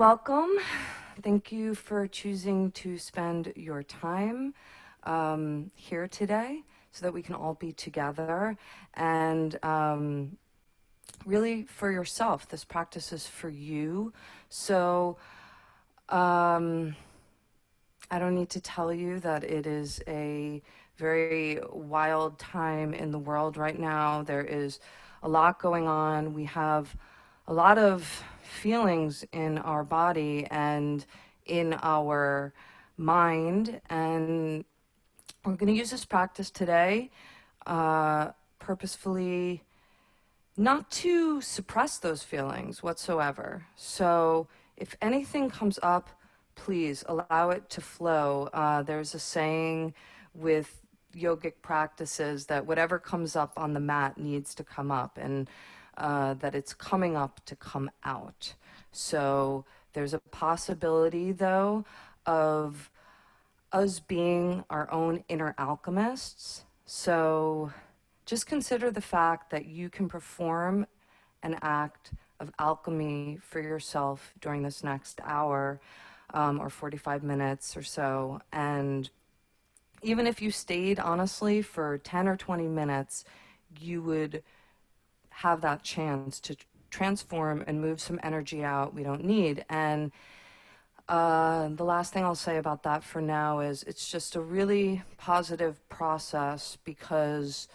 Welcome. Thank you for choosing to spend your time here today so that we can all be together. And really for yourself, this practice is for you. So I don't need to tell you that it is a very wild time in the world right now. There is a lot going on. We have a lot of feelings in our body and in our mind. And we're going to use this practice today purposefully not to suppress those feelings whatsoever. So if anything comes up, please allow it to flow. There's a saying with yogic practices that whatever comes up on the mat needs to come up, and that it's coming up to come out. So there's a possibility, though, of us being our own inner alchemists. So just consider the fact that you can perform an act of alchemy for yourself during this next hour or 45 minutes or so. And even if you stayed, honestly, for 10 or 20 minutes, you would have that chance to transform and move some energy out we don't need. And the last thing I'll say about that for now is it's just a really positive process because,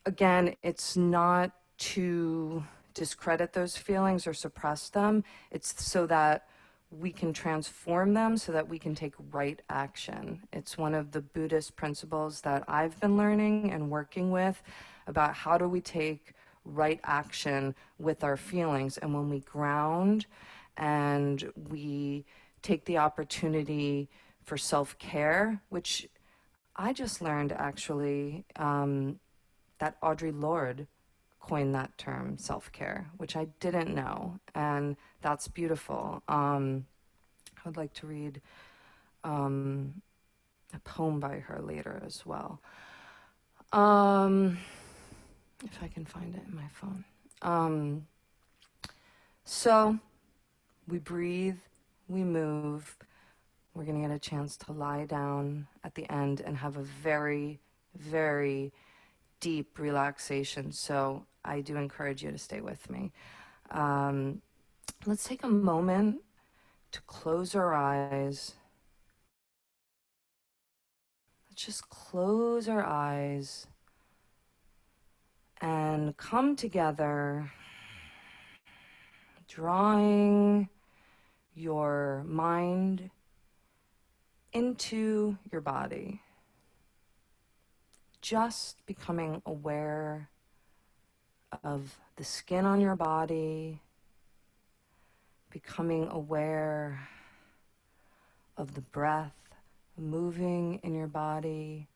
again, it's not to discredit those feelings or suppress them. It's so that we can transform them so that we can take right action. It's one of the Buddhist principles that I've been learning and working with about how do we take right action with our feelings. And when we ground and we take the opportunity for self-care, which I just learned actually that Audre Lorde coined that term, self-care, which I didn't know, and that's beautiful. I would like to read a poem by her later as well, if I can find it in my phone. So we breathe, we move. We're going to get a chance to lie down at the end and have a very, very deep relaxation. So I do encourage you to stay with me. Let's take a moment to close our eyes. Let's just close our eyes and come together, drawing your mind into your body. Just becoming aware of the skin on your body, becoming aware of the breath moving in your body.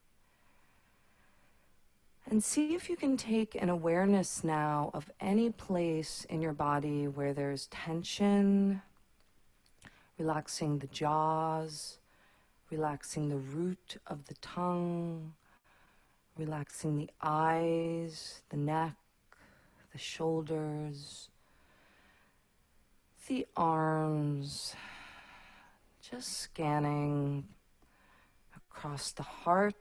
And see if you can take an awareness now of any place in your body where there's tension, relaxing the jaws, relaxing the root of the tongue, relaxing the eyes, the neck, the shoulders, the arms, just scanning across the heart,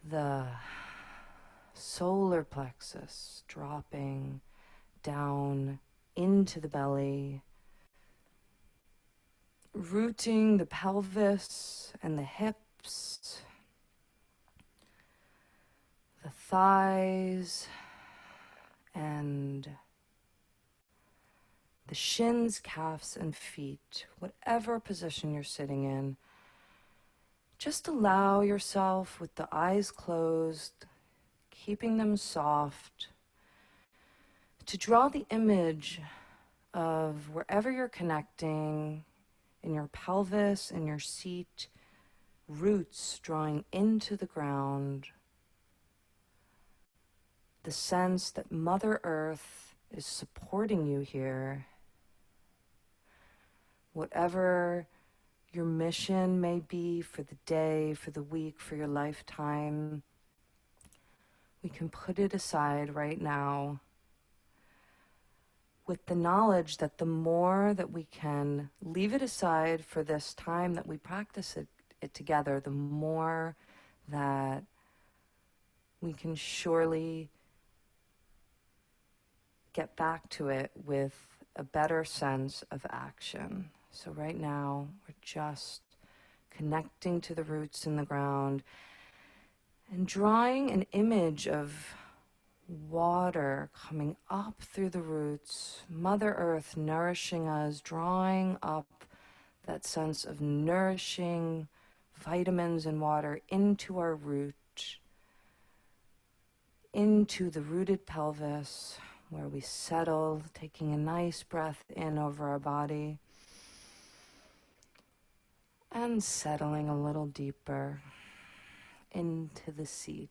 the solar plexus, dropping down into the belly, rooting the pelvis and the hips, the thighs, and the shins, calves, and feet, whatever position you're sitting in. Just allow yourself, with the eyes closed, keeping them soft, to draw the image of wherever you're connecting, in your pelvis, in your seat, roots drawing into the ground, the sense that Mother Earth is supporting you here. Whatever your mission may be for the day, for the week, for your lifetime, we can put it aside right now with the knowledge that the more that we can leave it aside for this time that we practice it together, the more that we can surely get back to it with a better sense of action. So right now, we're just connecting to the roots in the ground and drawing an image of water coming up through the roots, Mother Earth nourishing us, drawing up that sense of nourishing vitamins and water into our root, into the rooted pelvis, where we settle, taking a nice breath in over our body and settling a little deeper into the seat.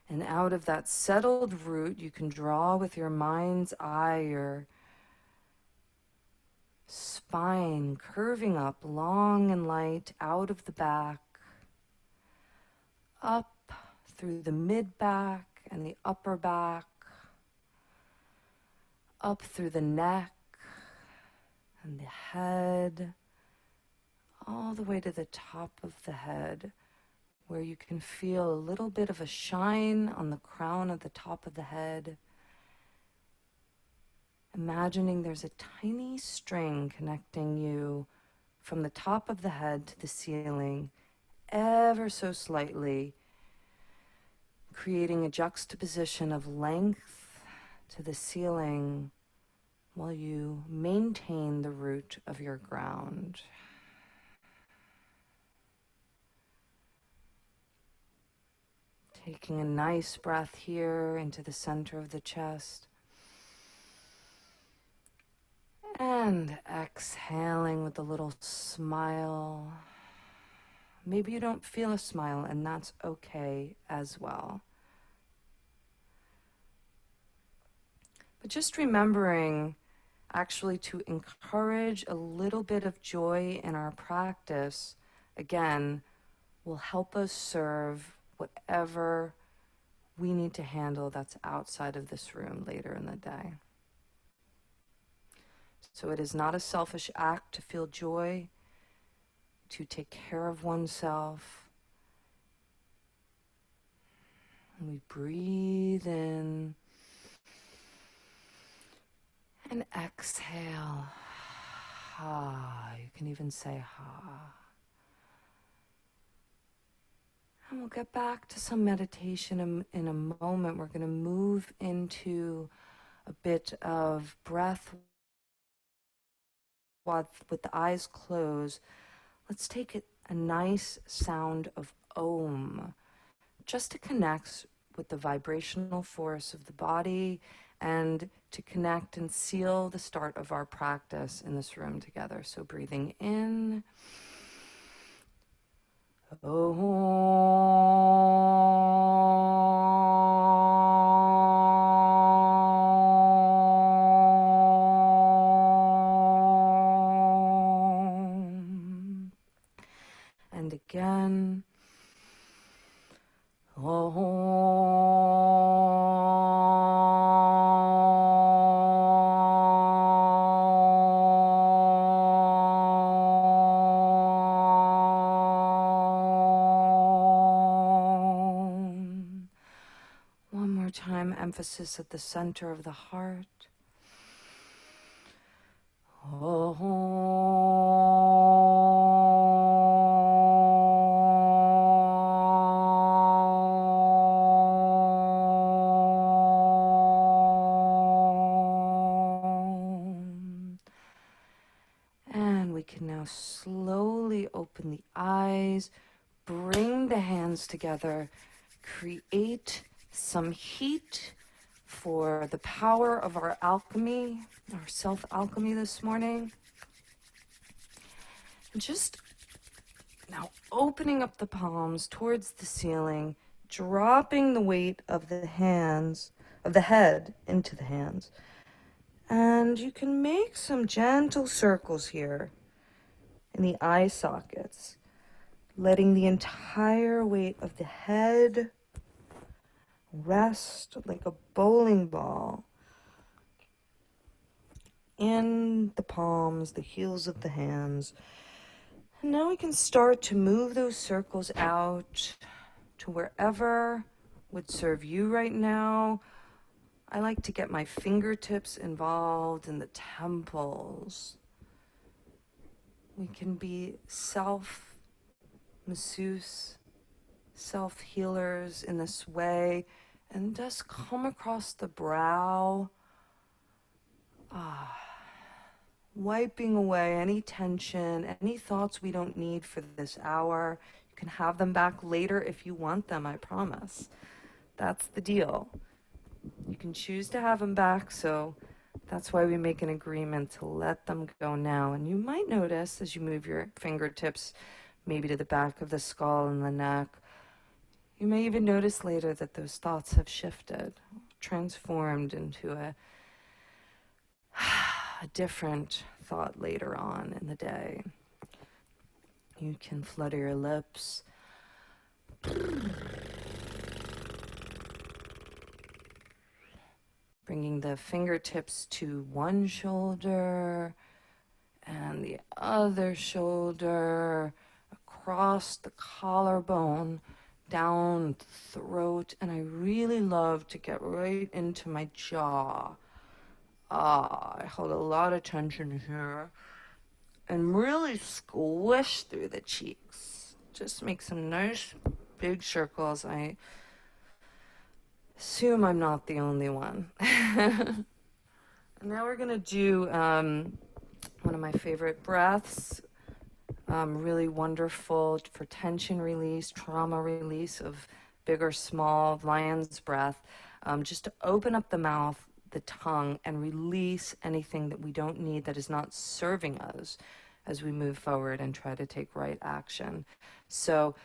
And out of that settled root, you can draw with your mind's eye your spine curving up long and light out of the back, up through the mid-back and the upper back, up through the neck and the head, all the way to the top of the head, where you can feel a little bit of a shine on the crown of the top of the head. Imagining there's a tiny string connecting you from the top of the head to the ceiling, ever so slightly, creating a juxtaposition of length to the ceiling while you maintain the root of your ground. Taking a nice breath here into the center of the chest. And exhaling with a little smile. Maybe you don't feel a smile, and that's okay as well. But just remembering actually to encourage a little bit of joy in our practice, again, will help us serve whatever we need to handle that's outside of this room later in the day. So it is not a selfish act to feel joy, to take care of oneself. And we breathe in and exhale. Ha. You can even say ha. And we'll get back to some meditation in a moment. We're going to move into a bit of breath with the eyes closed. Let's take a nice sound of Om, just to connect with the vibrational force of the body and to connect and seal the start of our practice in this room together. So breathing in. And again. One more time, emphasis at the center of the heart. And we can now slowly open the eyes, bring the hands together, create some heat for the power of our alchemy, our self-alchemy this morning. And just now opening up the palms towards the ceiling, dropping the weight of the hands, of the head into the hands. And you can make some gentle circles here in the eye sockets, letting the entire weight of the head, rest like a bowling ball in the palms, the heels of the hands. And now we can start to move those circles out to wherever would serve you right now. I like to get my fingertips involved in the temples. We can be self-masseuse, self-healers in this way, and just come across the brow, wiping away any tension, any thoughts we don't need for this hour. You can have them back later if you want them, I promise. That's the deal. You can choose to have them back, so that's why we make an agreement to let them go now. And you might notice as you move your fingertips maybe to the back of the skull and the neck, you may even notice later that those thoughts have shifted, transformed into a different thought later on in the day. You can flutter your lips. Bringing the fingertips to one shoulder and the other shoulder, across the collarbone, down the throat. And I really love to get right into my jaw. I hold a lot of tension here. And really squish through the cheeks. Just make some nice big circles. I assume I'm not the only one. And now we're gonna do one of my favorite breaths. Really wonderful for tension release, trauma release of big or small, lion's breath. Just to open up the mouth, the tongue, and release anything that we don't need that is not serving us as we move forward and try to take right action. So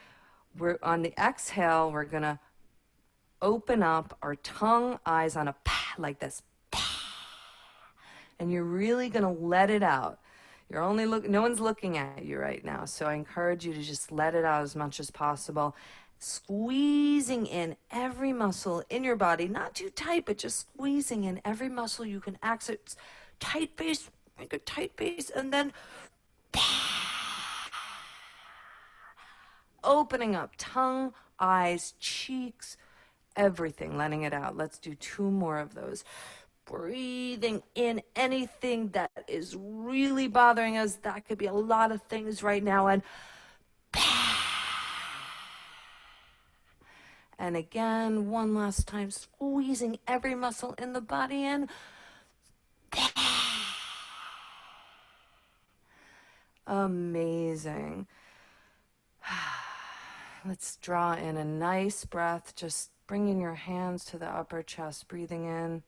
we're on the exhale, we're gonna open up our tongue, eyes on a like this. And you're really gonna let it out. You're only no one's looking at you right now, so I encourage you to just let it out as much as possible. Squeezing in every muscle in your body, not too tight, but just squeezing in every muscle you can access. Tight base, make a tight base, and then opening up tongue, eyes, cheeks, everything, letting it out. Let's do 2 more of those. Breathing in anything that is really bothering us. That could be a lot of things right now. And again, one last time, squeezing every muscle in the body in. Amazing. Let's draw in a nice breath, just bringing your hands to the upper chest, breathing in.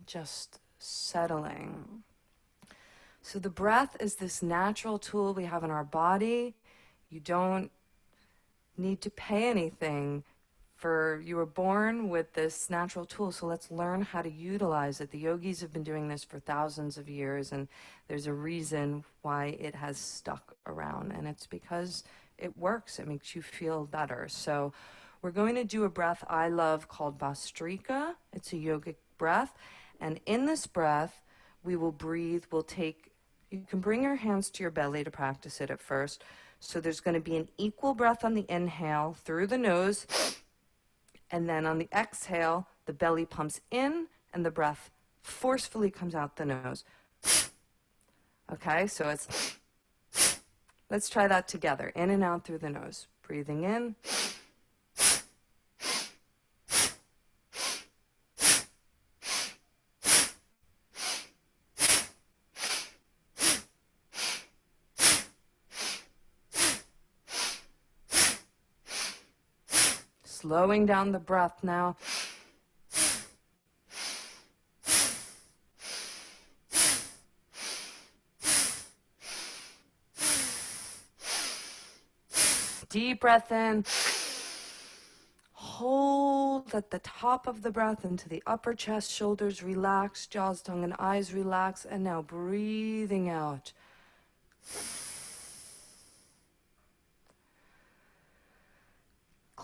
Just settling. So the breath is this natural tool we have in our body. You don't need to pay anything for, you were born with this natural tool, so let's learn how to utilize it. The yogis have been doing this for thousands of years, and there's a reason why it has stuck around, and it's because it works. It makes you feel better. So we're going to do a breath I love called Bhastrika. It's a yogic breath, and in this breath, we will breathe. We'll take, you can bring your hands to your belly to practice it at first. So there's going to be an equal breath on the inhale through the nose, and then on the exhale, the belly pumps in and the breath forcefully comes out the nose. Okay, so it's, let's try that together. In and out through the nose. Breathing in. Slowing down the breath now. Deep breath in. Hold at the top of the breath into the upper chest, shoulders relax, jaws, tongue, and eyes relax. And now breathing out.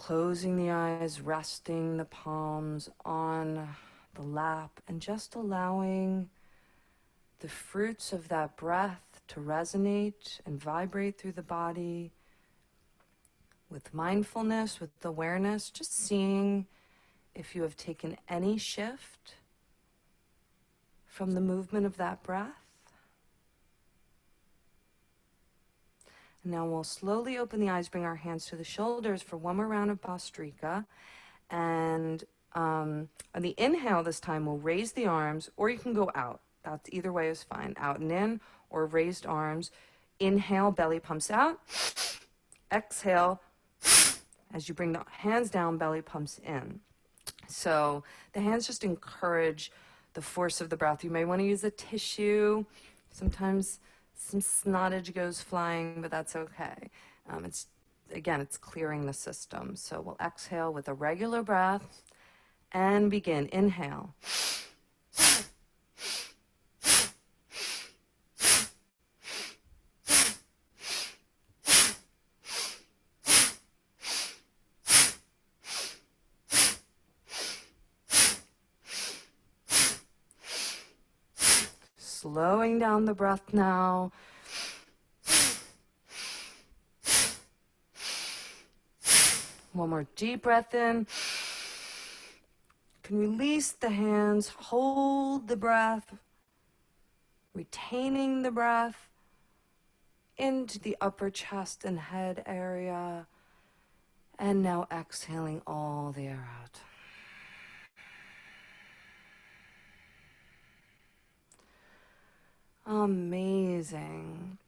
closing the eyes, resting the palms on the lap, and just allowing the fruits of that breath to resonate and vibrate through the body with mindfulness, with awareness, just seeing if you have taken any shift from the movement of that breath. And now we'll slowly open the eyes, bring our hands to the shoulders for one more round of Bhastrika. And on the inhale this time, we'll raise the arms, or you can go out. That's either way is fine. Out and in, or raised arms. Inhale, belly pumps out. Exhale, as you bring the hands down, belly pumps in. So the hands just encourage the force of the breath. You may want to use a tissue. Sometimes some snottage goes flying, but that's okay. It's clearing the system. So we'll exhale with a regular breath and begin. Inhale. Slowing down the breath now. One more deep breath in. You can release the hands, hold the breath, retaining the breath into the upper chest and head area. And now exhaling all the air out. Amazing.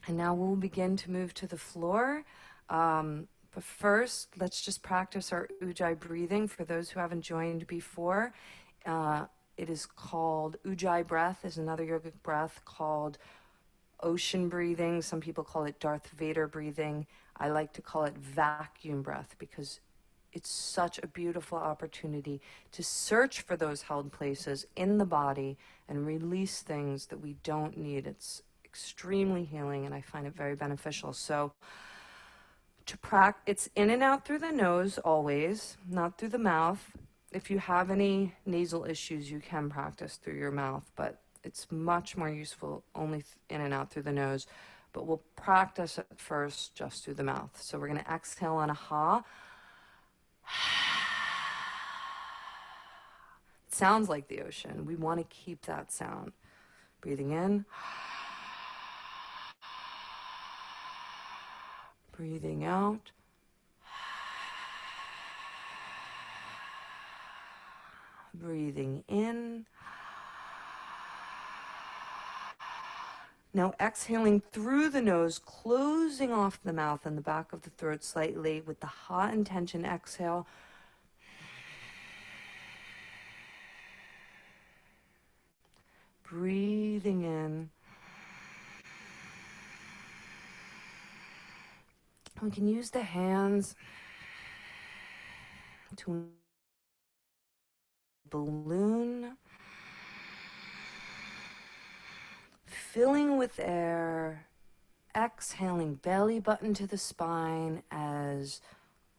And now we'll begin to move to the floor. But first, let's just practice our Ujjayi breathing. For those who haven't joined before, it is called Ujjayi breath, is another yogic breath called ocean breathing. Some people call it Darth Vader breathing. I like to call it vacuum breath because it's such a beautiful opportunity to search for those held places in the body and release things that we don't need. It's extremely healing, and I find it very beneficial. So it's in and out through the nose always, not through the mouth. If you have any nasal issues, you can practice through your mouth, but it's much more useful only in and out through the nose. But we'll practice at first just through the mouth. So we're going to exhale on a ha. It sounds like the ocean. We want to keep that sound. Breathing in. Breathing out. Breathing in. Now exhaling through the nose, closing off the mouth and the back of the throat slightly with the ha intention exhale. Breathing in. We can use the hands to balloon, filling with air, exhaling belly button to the spine as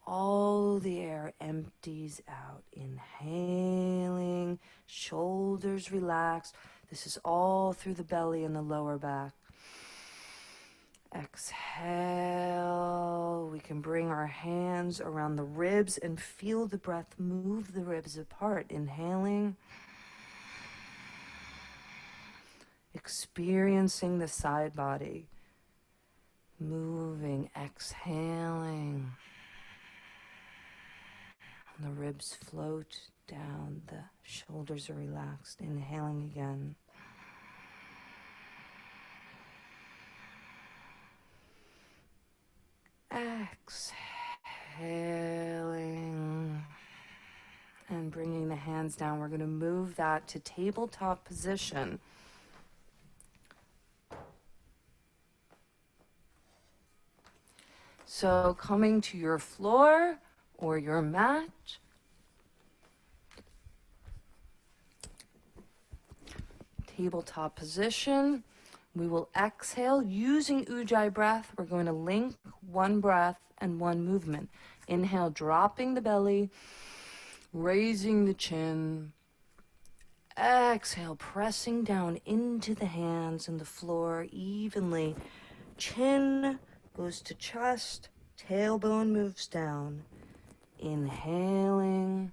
all the air empties out. Inhaling, shoulders relaxed. This is all through the belly and the lower back. Exhale. We can bring our hands around the ribs and feel the breath move the ribs apart. Inhaling. Experiencing the side body. Moving, exhaling. The ribs float down. The shoulders are relaxed. Inhaling again. Exhaling and bringing the hands down. We're going to move that to tabletop position. So coming to your floor or your mat. Tabletop position. We will exhale using Ujjayi breath. We're going to link one breath and one movement. Inhale, dropping the belly, raising the chin. Exhale, pressing down into the hands and the floor evenly. Chin goes to chest, tailbone moves down. Inhaling,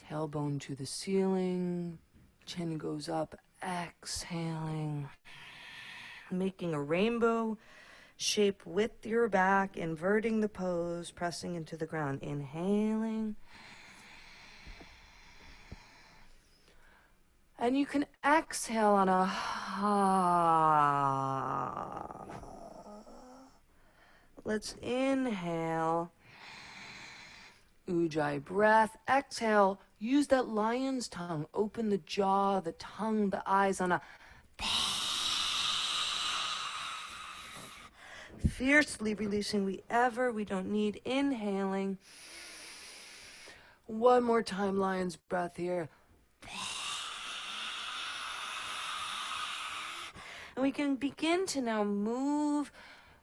tailbone to the ceiling, chin goes up, exhaling. Making a rainbow shape with your back, inverting the pose, pressing into the ground. Inhaling. And you can exhale on a ha. Let's inhale. Ujjayi breath. Exhale. Use that lion's tongue. Open the jaw, the tongue, the eyes on a fiercely releasing we don't need. Inhaling. One more time, lion's breath here. And we can begin to now move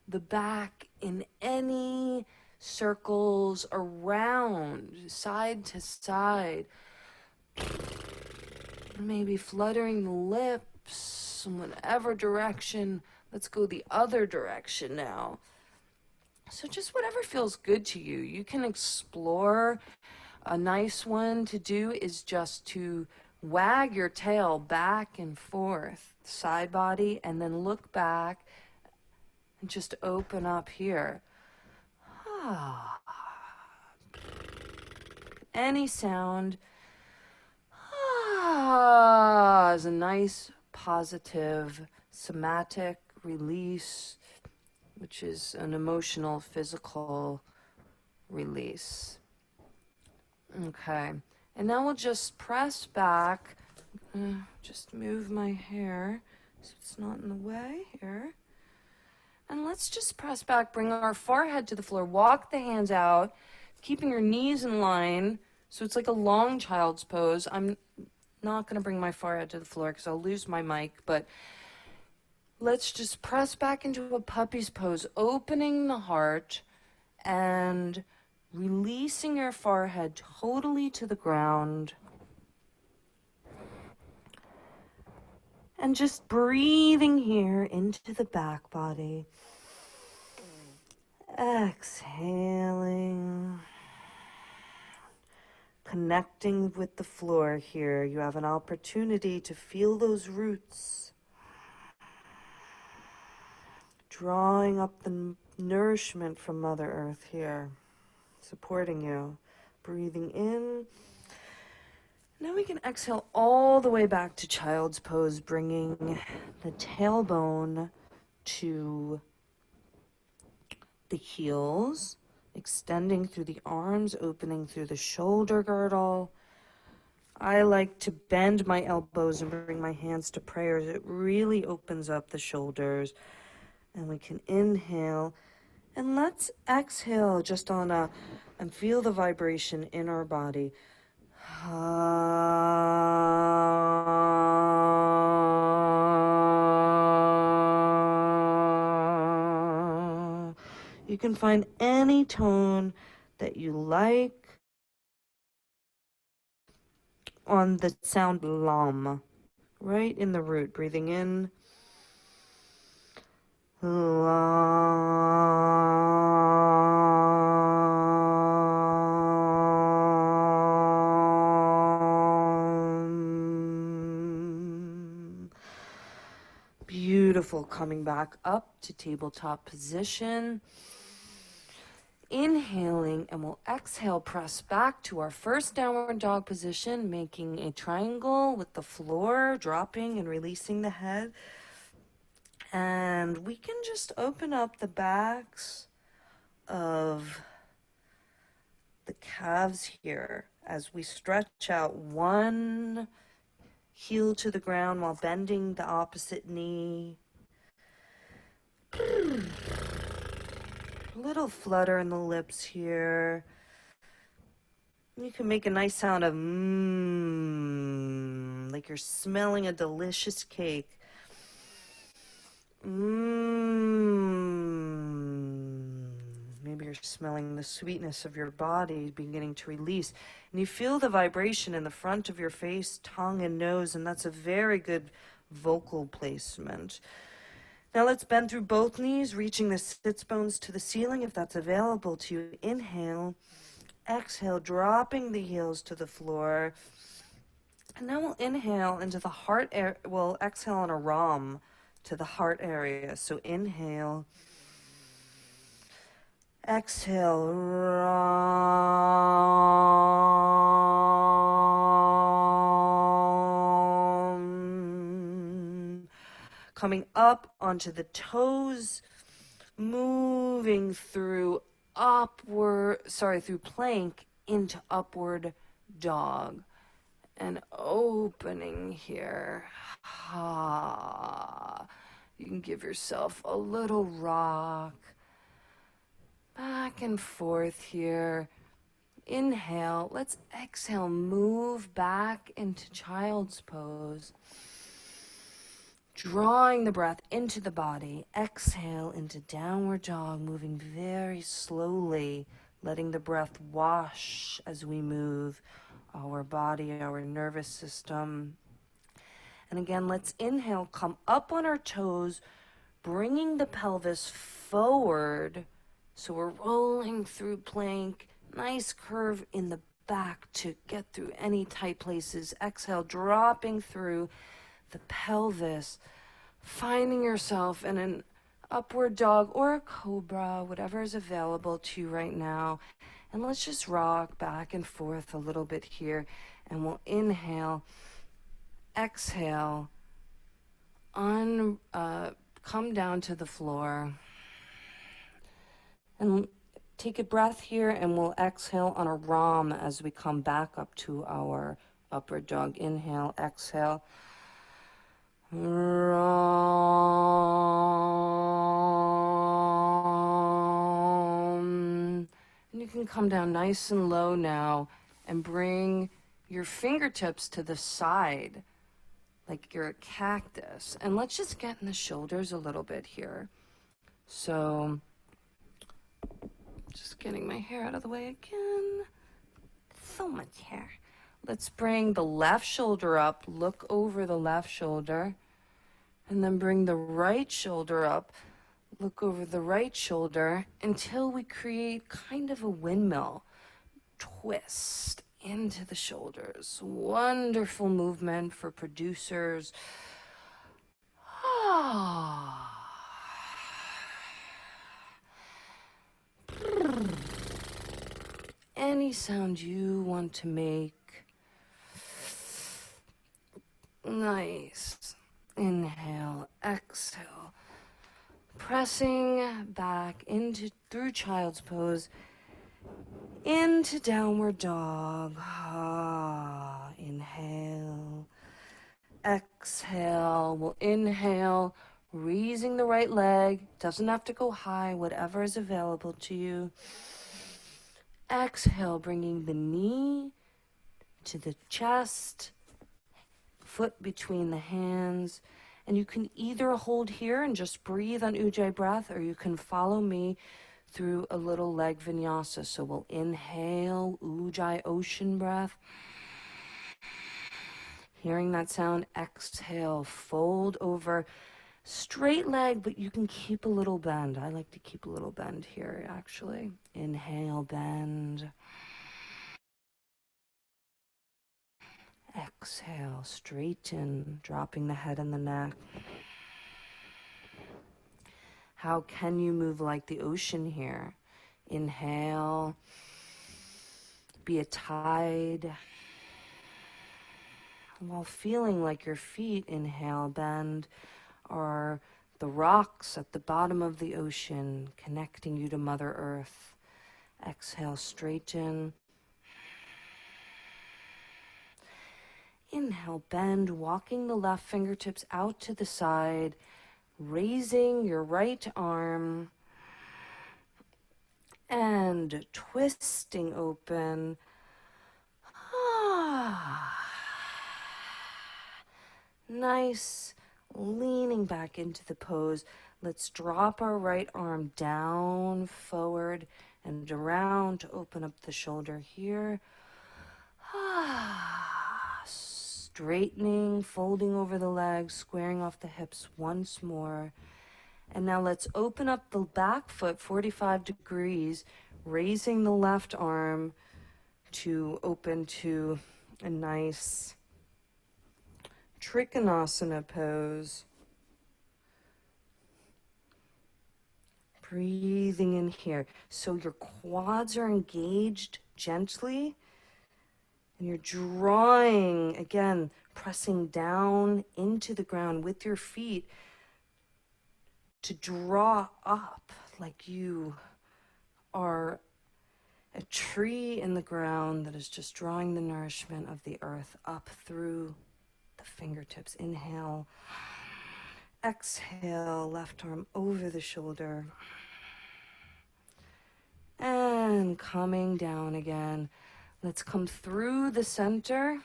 the back in any circles around, side to side. Maybe fluttering the lips in whatever direction. Let's go the other direction now. So just whatever feels good to you. You can explore. A nice one to do is just to wag your tail back and forth, side body, and then look back and just open up here. Any sound is a nice, positive, somatic release, which is an emotional, physical release. Okay, and now we'll just press back. Just move my hair so it's not in the way here. And let's just press back, bring our forehead to the floor, walk the hands out, keeping your knees in line. So it's like a long child's pose. I'm not going to bring my forehead to the floor because I'll lose my mic, but let's just press back into a puppy's pose, opening the heart and releasing your forehead totally to the ground. And just breathing here into the back body. Exhaling. Connecting with the floor here. You have an opportunity to feel those roots. Drawing up the nourishment from Mother Earth here. Supporting you. Breathing in. Now we can exhale all the way back to child's pose, bringing the tailbone to the heels, extending through the arms, opening through the shoulder girdle. I like to bend my elbows and bring my hands to prayers. It really opens up the shoulders. And we can inhale. And let's exhale just on and feel the vibration in our body. You can find any tone that you like on the sound lam, right in the root, breathing in. Beautiful. Coming back up to tabletop position. Inhaling, and we'll exhale, press back to our first downward dog position, making a triangle with the floor, dropping and releasing the head. And we can just open up the backs of the calves here as we stretch out one heel to the ground while bending the opposite knee. A little flutter in the lips here. You can make a nice sound of like you're smelling a delicious cake. you're smelling the sweetness of your body beginning to release. And you feel the vibration in the front of your face, tongue, and nose, and that's a very good vocal placement. Now let's bend through both knees, reaching the sits bones to the ceiling if that's available to you. Inhale, exhale, dropping the heels to the floor. And now we'll inhale into the heart area. We'll exhale on a rom to the heart area. So inhale, exhale, rom. Coming up onto the toes, moving through through plank into upward dog. And opening here. You can give yourself a little rock. Back and forth here. Inhale. Let's exhale. Move back into child's pose. Drawing the breath into the body. Exhale into downward dog, moving very slowly, letting the breath wash as we move our body, our nervous system. And again, let's inhale, come up on our toes, bringing the pelvis forward. So we're rolling through plank, nice curve in the back to get through any tight places. Exhale, dropping through the pelvis, finding yourself in an upward dog or a cobra, whatever is available to you right now. And let's just rock back and forth a little bit here. And we'll inhale, exhale, come down to the floor. And take a breath here, and we'll exhale on a rom as we come back up to our upward dog. Inhale, exhale. Rom. And you can come down nice and low now and bring your fingertips to the side like you're a cactus. And let's just get in the shoulders a little bit here. So just getting my hair out of the way again. So much hair. Let's bring the left shoulder up, look over the left shoulder, and then bring the right shoulder up, look over the right shoulder until we create kind of a windmill. Twist into the shoulders. Wonderful movement for producers. Any sound you want to make. Nice. Inhale, exhale. Pressing back through child's pose into downward dog. Inhale, exhale. We'll inhale, raising the right leg. Doesn't have to go high, whatever is available to you. Exhale, bringing the knee to the chest, foot between the hands. And you can either hold here and just breathe on Ujjayi breath, or you can follow me through a little leg vinyasa. So we'll inhale, Ujjayi ocean breath. Hearing that sound, exhale, fold over. Straight leg, but you can keep a little bend. I like to keep a little bend here, actually. Inhale, bend. Exhale, straighten, dropping the head and the neck. How can you move like the ocean here? Inhale, be a tide. While feeling like your feet, inhale, bend, are the rocks at the bottom of the ocean, connecting you to Mother Earth. Exhale, straighten. Inhale, bend, walking the left fingertips out to the side, raising your right arm, and twisting open. Nice. Leaning back into the pose. Let's drop our right arm down, forward, and around to open up the shoulder here. Straightening, folding over the legs, squaring off the hips once more. And now let's open up the back foot 45 degrees, raising the left arm to open to a nice Trikonasana pose. Breathing in here. So your quads are engaged gently. And you're drawing, again, pressing down into the ground with your feet to draw up like you are a tree in the ground that is just drawing the nourishment of the earth up through the fingertips. Inhale. Exhale, left arm over the shoulder. And coming down again. Let's come through the center.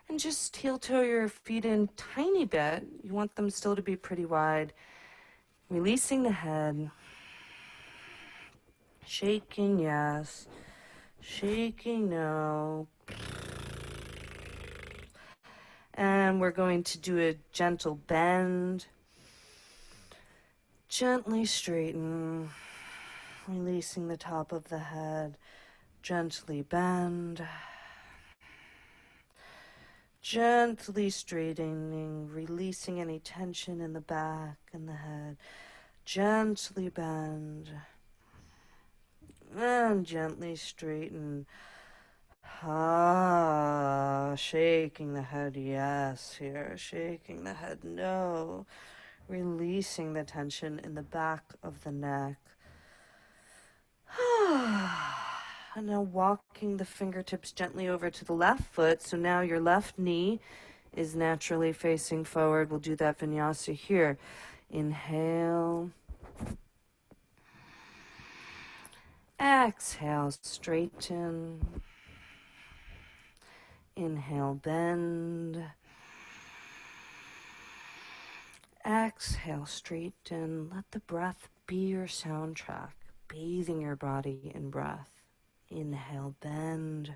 And just heel toe your feet in tiny bit. You want them still to be pretty wide. Releasing the head. Shaking, yes. Shaking, no. And we're going to do a gentle bend. Gently straighten. Releasing the top of the head. Gently bend. Gently straightening, releasing any tension in the back and the head. Gently bend. And gently straighten. Shaking the head, yes, here. Shaking the head, no. Releasing the tension in the back of the neck. And now walking the fingertips gently over to the left foot. So now your left knee is naturally facing forward. We'll do that vinyasa here. Inhale. Exhale, straighten. Inhale, bend. Exhale, straighten. Let the breath be your soundtrack, bathing your body in breath. Inhale, bend.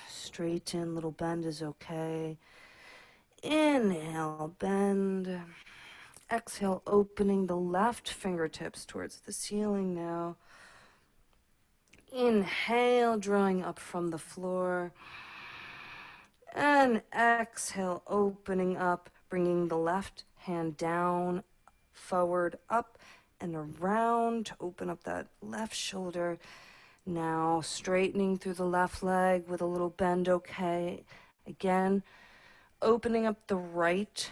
Straighten, little bend is okay. Inhale, bend. Exhale, opening the left fingertips towards the ceiling now. Inhale, drawing up from the floor. And exhale, opening up, bringing the left hand down, forward, up, and around to open up that left shoulder. Now straightening through the left leg with a little bend, okay. Again, opening up the right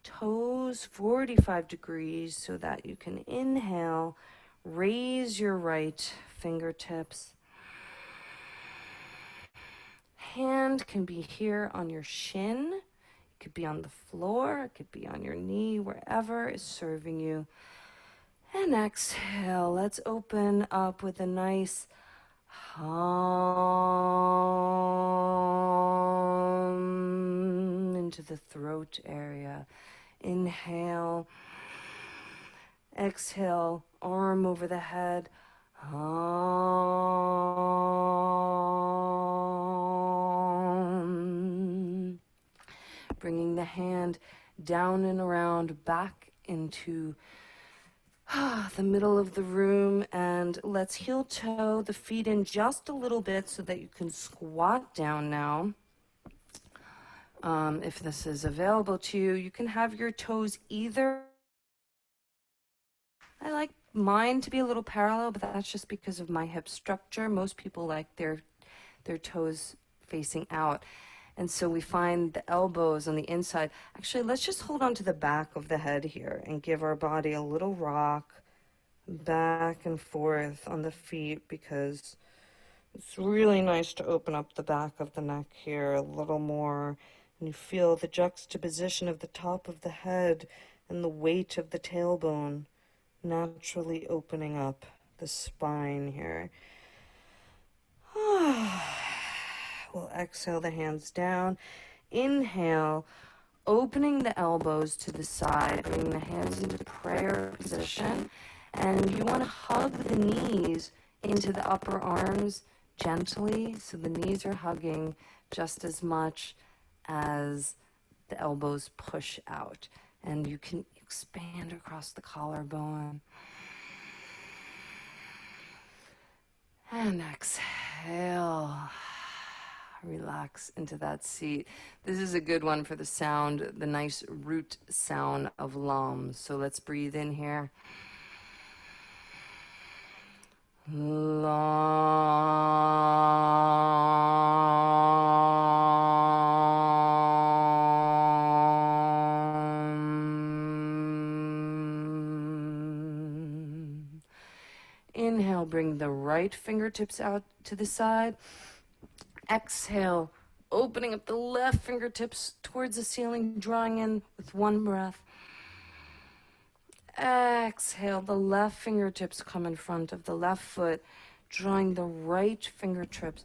toes 45 degrees so that you can inhale, raise your right fingertips. Hand can be here on your shin. It could be on the floor. It could be on your knee, wherever is serving you. And exhale. Let's open up with a nice hum into the throat area. Inhale. Exhale. Arm over the head. Bringing the hand down and around, back into the middle of the room. And let's heel toe the feet in just a little bit so that you can squat down now. If this is available to you, you can have your toes either. I like mine to be a little parallel, but that's just because of my hip structure. Most people like their toes facing out. And so we find the elbows on the inside. Actually, let's just hold on to the back of the head here and give our body a little rock back and forth on the feet, because it's really nice to open up the back of the neck here a little more. And you feel the juxtaposition of the top of the head and the weight of the tailbone naturally opening up the spine here. We'll exhale the hands down. Inhale, opening the elbows to the side, bringing the hands into prayer position. And you want to hug the knees into the upper arms gently, so the knees are hugging just as much as the elbows push out. And you can expand across the collarbone. And exhale. Relax into that seat. This is a good one for the sound, the nice root sound of Lam. So let's breathe in here. Lam. Inhale, bring the right fingertips out to the side. Exhale, opening up the left fingertips towards the ceiling, drawing in with one breath. Exhale, the left fingertips come in front of the left foot, drawing the right fingertips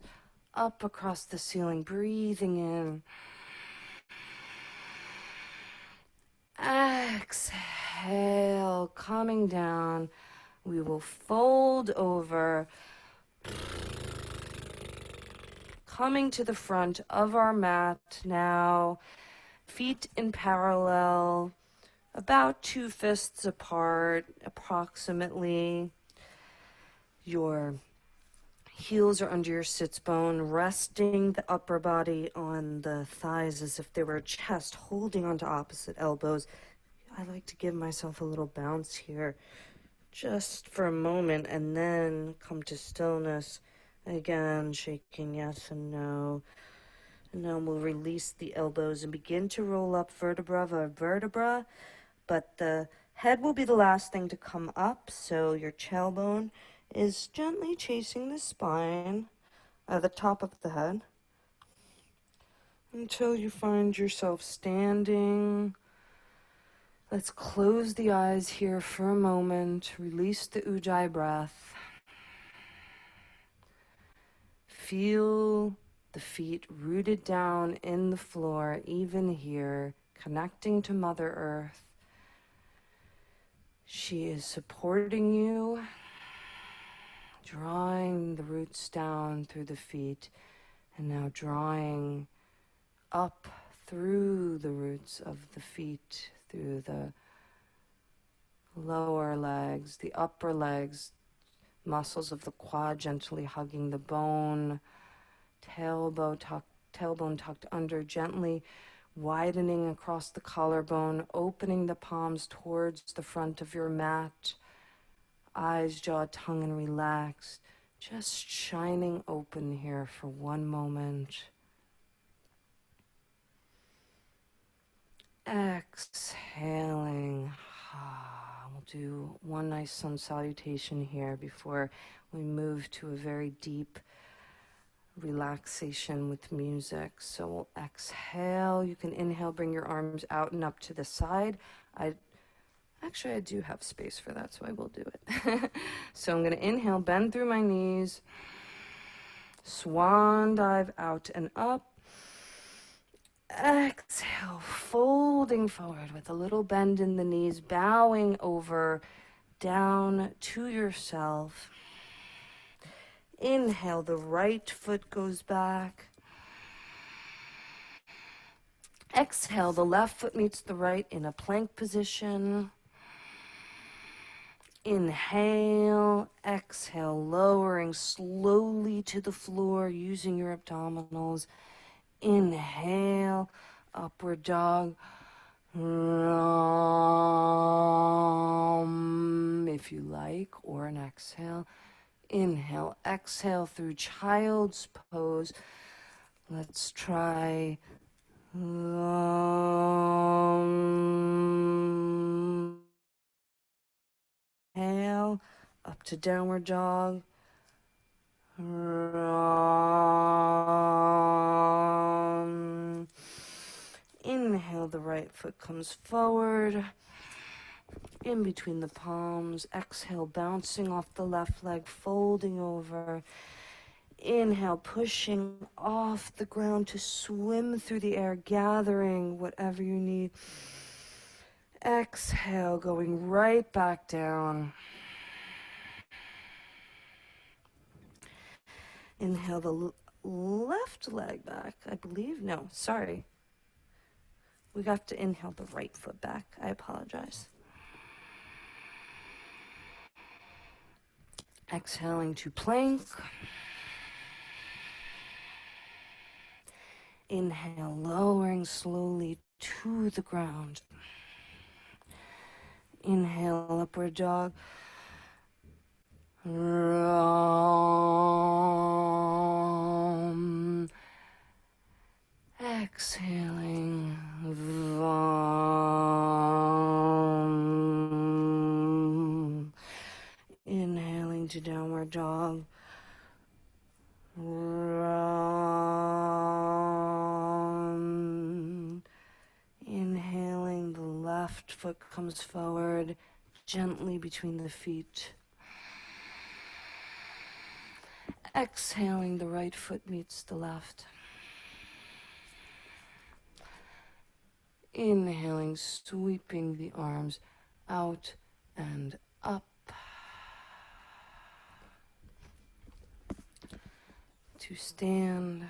up across the ceiling, breathing in. Exhale, coming down. We will fold over, coming to the front of our mat now, feet in parallel, about 2 fists apart, approximately. Your heels are under your sits bone, resting the upper body on the thighs as if they were a chest, holding onto opposite elbows. I like to give myself a little bounce here, just for a moment, and then come to stillness. Again, shaking yes and no. And now we'll release the elbows and begin to roll up vertebra by vertebra, but the head will be the last thing to come up, so your tailbone is gently chasing the spine, the top of the head, until you find yourself standing. Let's close the eyes here for a moment. Release the Ujjayi breath. Feel the feet rooted down in the floor, even here, connecting to Mother Earth. She is supporting you, drawing the roots down through the feet, and now drawing up through the roots of the feet, through the lower legs, the upper legs, muscles of the quad gently hugging the bone, tailbone tucked under, gently widening across the collarbone, opening the palms towards the front of your mat, eyes, jaw, tongue, and relaxed, just shining open here for one moment. Exhaling. We'll do one nice sun salutation here before we move to a very deep relaxation with music. So we'll exhale. You can inhale, bring your arms out and up to the side. I do have space for that, so I will do it. So I'm going to inhale, bend through my knees, swan dive out and up. Exhale, folding forward with a little bend in the knees, bowing over, down to yourself. Inhale, the right foot goes back. Exhale, the left foot meets the right in a plank position. Inhale, exhale, lowering slowly to the floor using your abdominals. Inhale, upward dog. If you like, or an exhale. Inhale, exhale through child's pose. Let's try. Inhale, up to downward dog. Inhale, the right foot comes forward, in between the palms. Exhale, bouncing off the left leg, folding over. Inhale, pushing off the ground to swim through the air, gathering whatever you need. Exhale, going right back down. Inhale the left leg back, I believe. No, sorry. We have to inhale the right foot back. I apologize. Exhaling to plank. Inhale, lowering slowly to the ground. Inhale, upward dog. Ram. Exhaling. Vam. Inhaling to downward dog. Ram. Inhaling, the left foot comes forward, gently between the feet. Exhaling, the right foot meets the left. Inhaling, sweeping the arms out and up. To stand.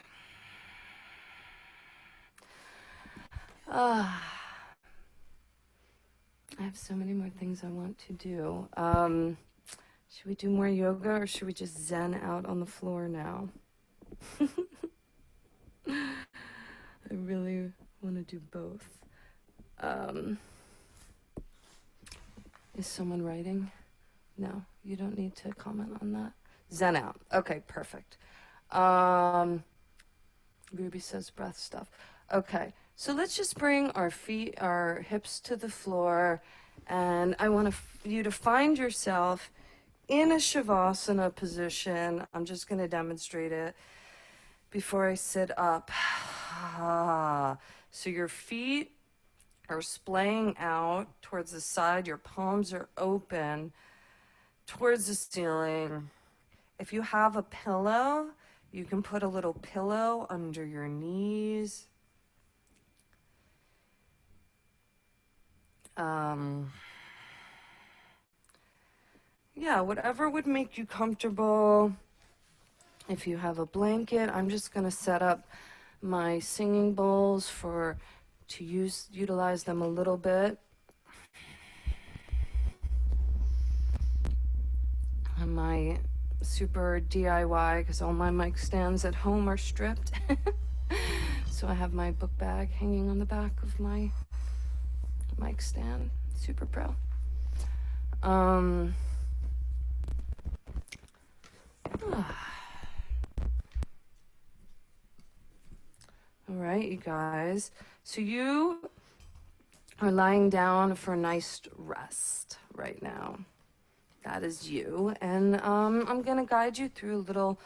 I have so many more things I want to do. Should we do more yoga or should we just zen out on the floor now? I really want to do both. Is someone writing? No, you don't need to comment on that. Zen out. Okay, perfect. Ruby says breath stuff. Okay, so let's just bring our feet, our hips to the floor, and I want you to find yourself in a Shavasana position. I'm just going to demonstrate it before I sit up. So your feet are splaying out towards the side. Your palms are open towards the ceiling. If you have a pillow, you can put a little pillow under your knees. Yeah, whatever would make you comfortable. If you have a blanket, I'm just going to set up my singing bowls to utilize them a little bit. And my super DIY, because all my mic stands at home are stripped. So I have my book bag hanging on the back of my mic stand. Super pro. All right, you guys. So you are lying down for a nice rest right now. That is you. And I'm going to guide you through a little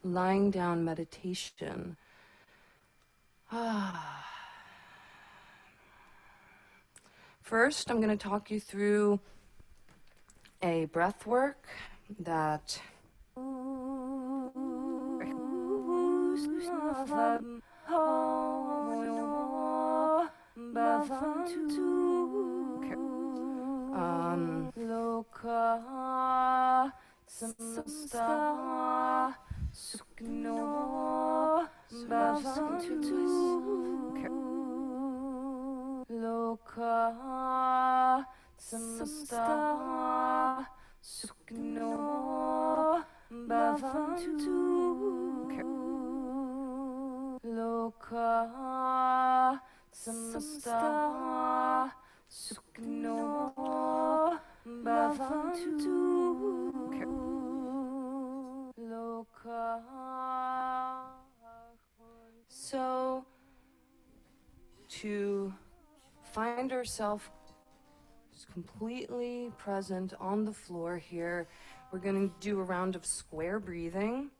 lying down meditation. First, I'm going to talk you through a breath work that Loka samsta sukno bhavantu Loka samsta sukno bhavantu Loka samsta sukno bhavantu Loka. So, to find ourselves completely present on the floor here, we're going to do a round of square breathing.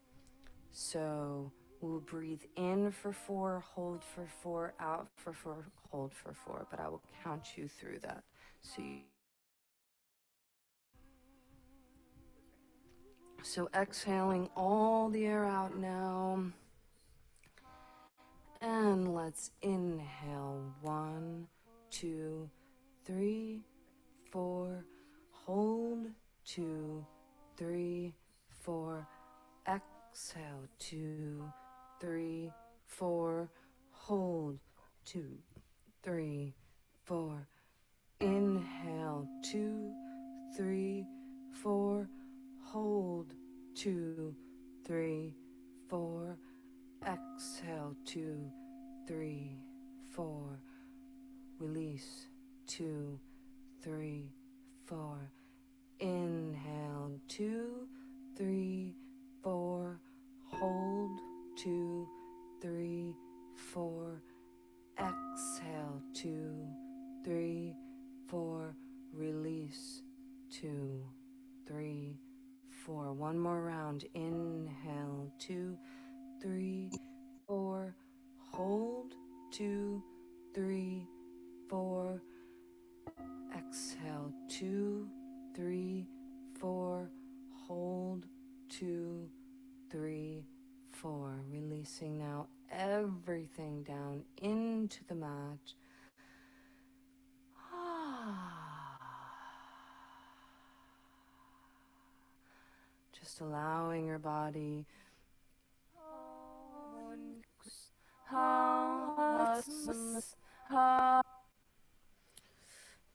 So we'll breathe in for 4, hold for 4, out for 4, hold for 4, but I will count you through that. So So exhaling all the air out now. And let's inhale. 1, 2, 3, 4. Hold. 2, 3, 4. Exhale. 2, 3, 4. Hold. 2, 3, 4. Inhale. 2, 3, 4. Hold. 2, 3, 4. Exhale. 2, 3, 4. Release. 2, 3, 4. Inhale. 2, 3, 4. Hold. 2, 3, 4. Exhale. 2, 3, 4. Release. 2, 3, 4. One more round. Inhale. 2, 3, 4. Hold. 2, 3, 4. Exhale. 2, 3, 4. Hold. 2, 3, 4. Releasing now everything down into the mat. Just allowing your body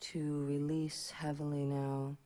to release heavily now.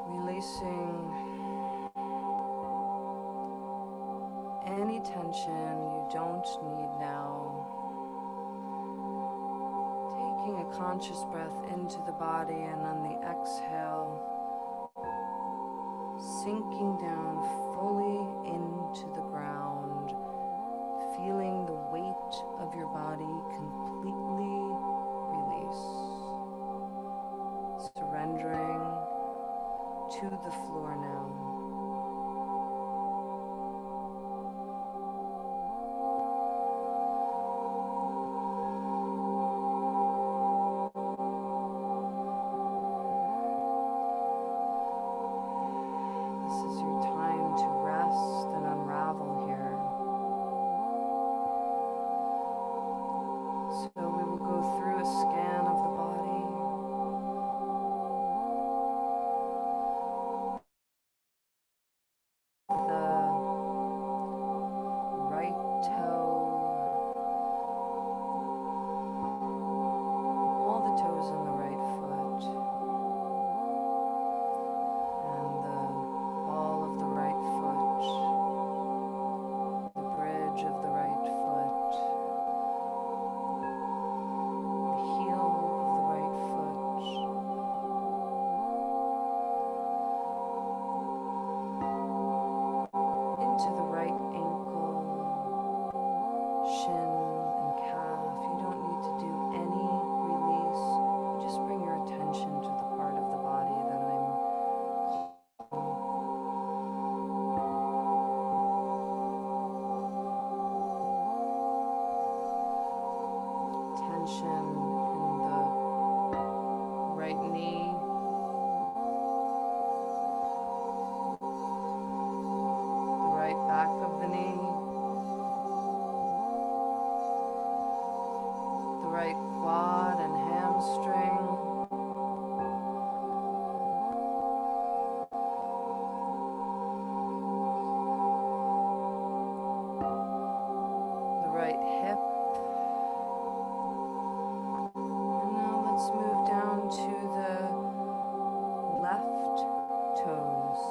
Releasing any tension you don't need now. Taking a conscious breath into the body, and on the exhale, sinking down fully into the ground, feeling the weight of your body completely release, surrendering to the floor now. This is your time to rest and unravel here. back of the knee, the right quad and hamstring, the right hip. And now let's move down to the left toes,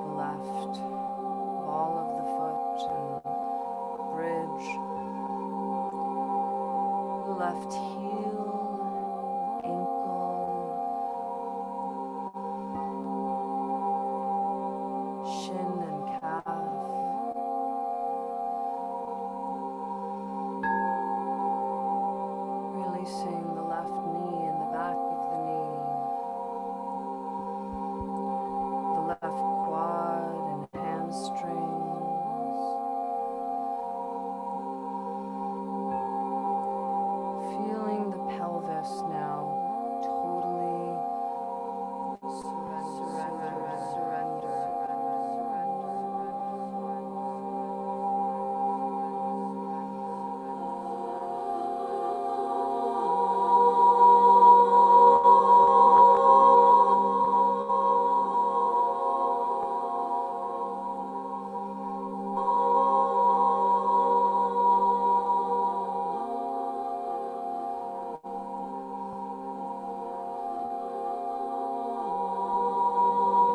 the left ball of the foot and bridge, the left heel, ankle, shin and calf, releasing the left knee and the back of the knee, the left quad and hamstrings, feeling the pelvis now totally surrender.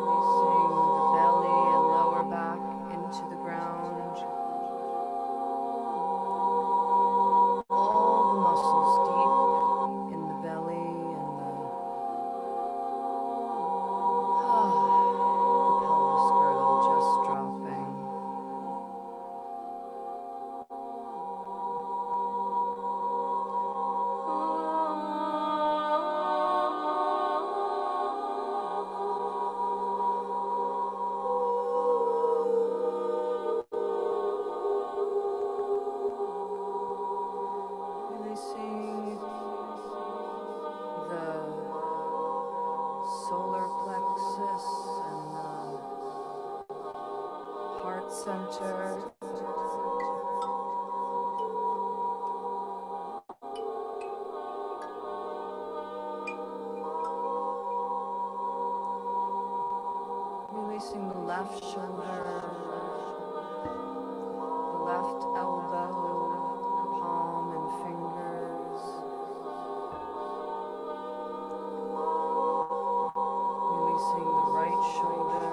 Releasing the belly and lower back into the ground. All the muscles deep in the belly and the pelvis girdle just dropping. Releasing the solar plexus and the heart center. Releasing the left shoulder, the left elbow, palm and fingers. Releasing the right shoulder,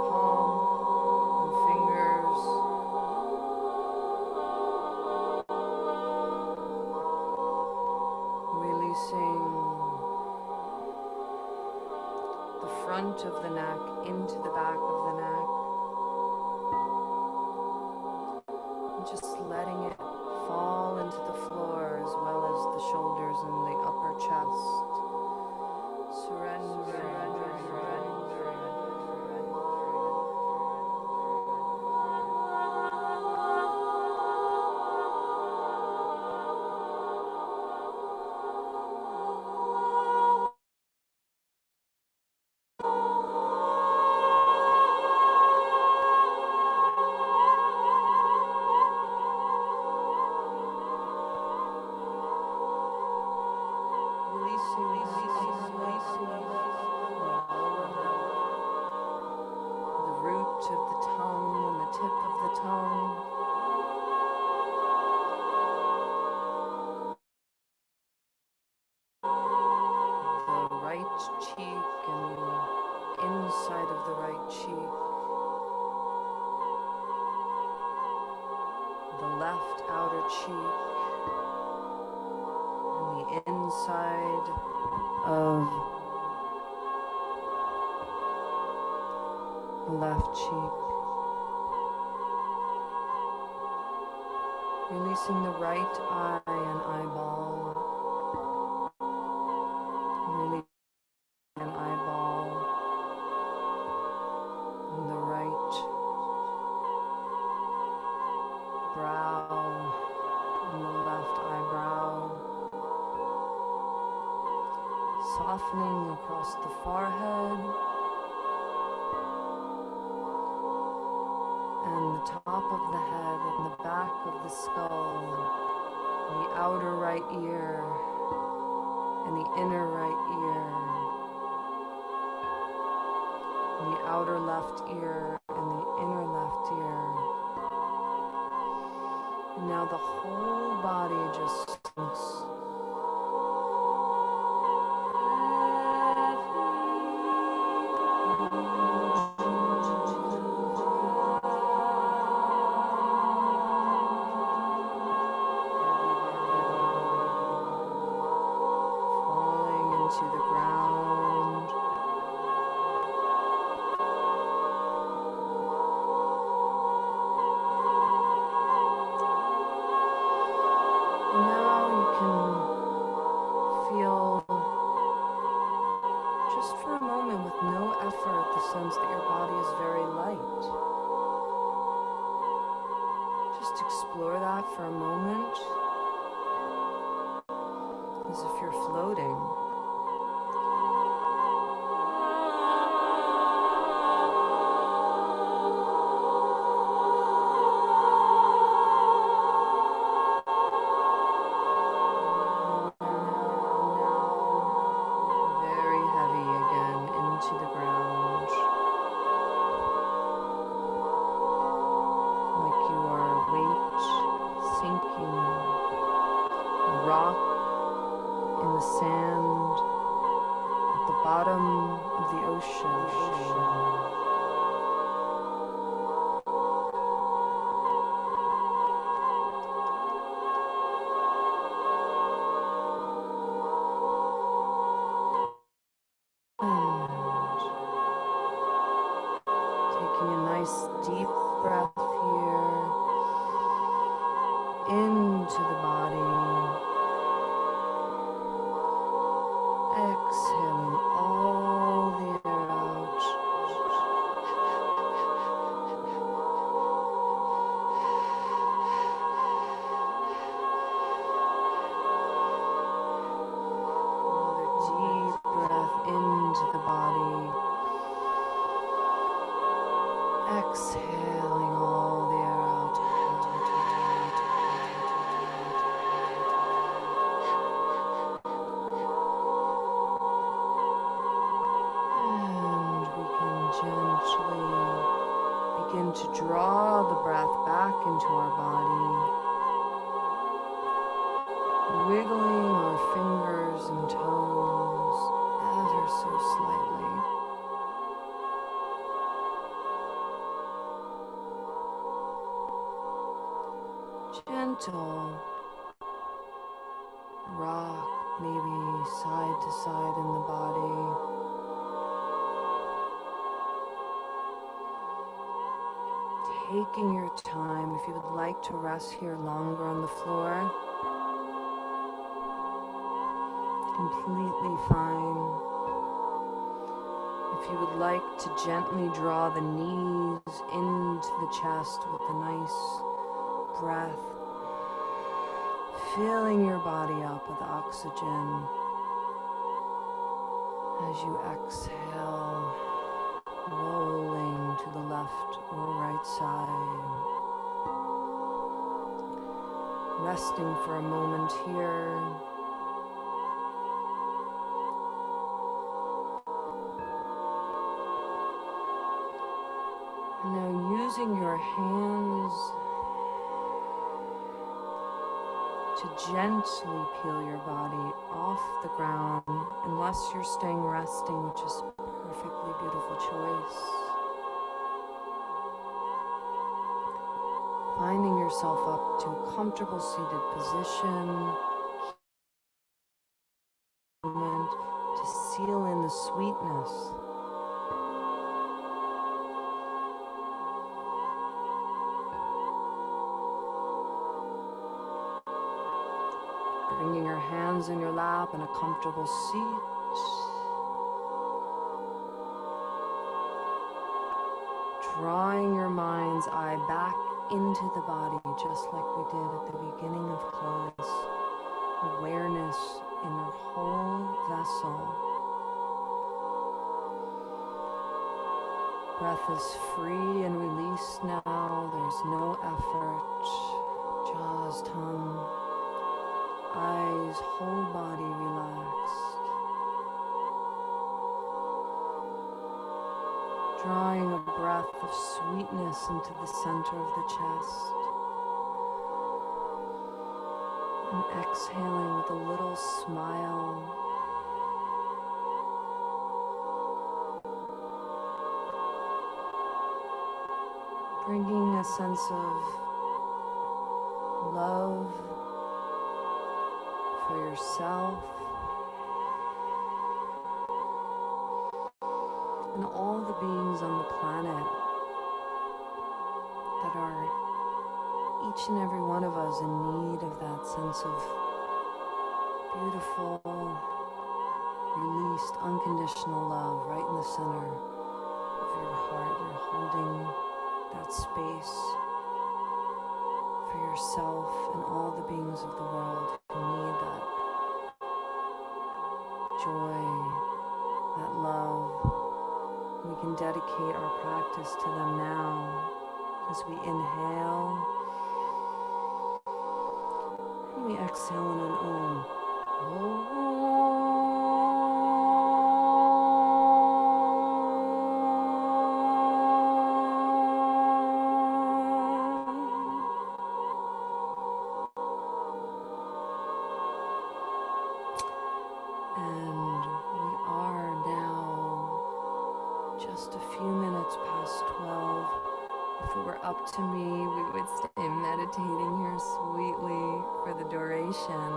palm and fingers. Releasing the front of the neck into the back of the neck. And just letting it fall into the floor as well as the shoulders and the upper chest. Surrendering. The root of the tongue and the tip of the tongue. The right cheek and the inside of the right cheek. The left outer cheek and the inside of the left cheek. Releasing the right eye and eyeball. Releasing an eyeball. And the right brow and the left eyebrow. Softening across the forehead and the top of the head and the back of the skull, the outer right ear and the inner right ear, the outer left ear and the inner left ear. And now the whole body just sinks. To the ground. Now you can feel, just for a moment with no effort, the sense that your body is very light. Just explore that for a moment, as if you're floating. Deep breath here into the body, exhaling all the air out. Another deep breath into the body. Exhaling all the air out. And we can gently begin to draw the breath back into our body, wiggling our fingers and toes ever so slightly. Gentle rock, maybe side to side in the body. Taking your time. If you would like to rest here longer on the floor, completely fine. If you would like to gently draw the knees into the chest with a nice breath, filling your body up with oxygen as you exhale, rolling to the left or right side. Resting for a moment here. And now using your hands to gently peel your body off the ground, unless you're staying resting, which is a perfectly beautiful choice. Finding yourself up to a comfortable seated position, moment to seal in the sweetness. Bringing your hands in your lap in a comfortable seat. Drawing your mind's eye back into the body, just like we did at the beginning of class. Awareness in your whole vessel. Breath is free and released now. There's no effort. Jaws, tongue, eyes, whole body relaxed. Drawing a breath of sweetness into the center of the chest. And exhaling with a little smile. Bringing a sense of love for yourself and all the beings on the planet that are each and every one of us in need of that sense of beautiful, released, unconditional love right in the center of your heart. You're holding that space for yourself and all the beings of the world who need that joy, that love. We can dedicate our practice to them now as we inhale and we exhale in an Om. And we are now just a few minutes past 12. If it were up to me, we would stay meditating here sweetly for the duration.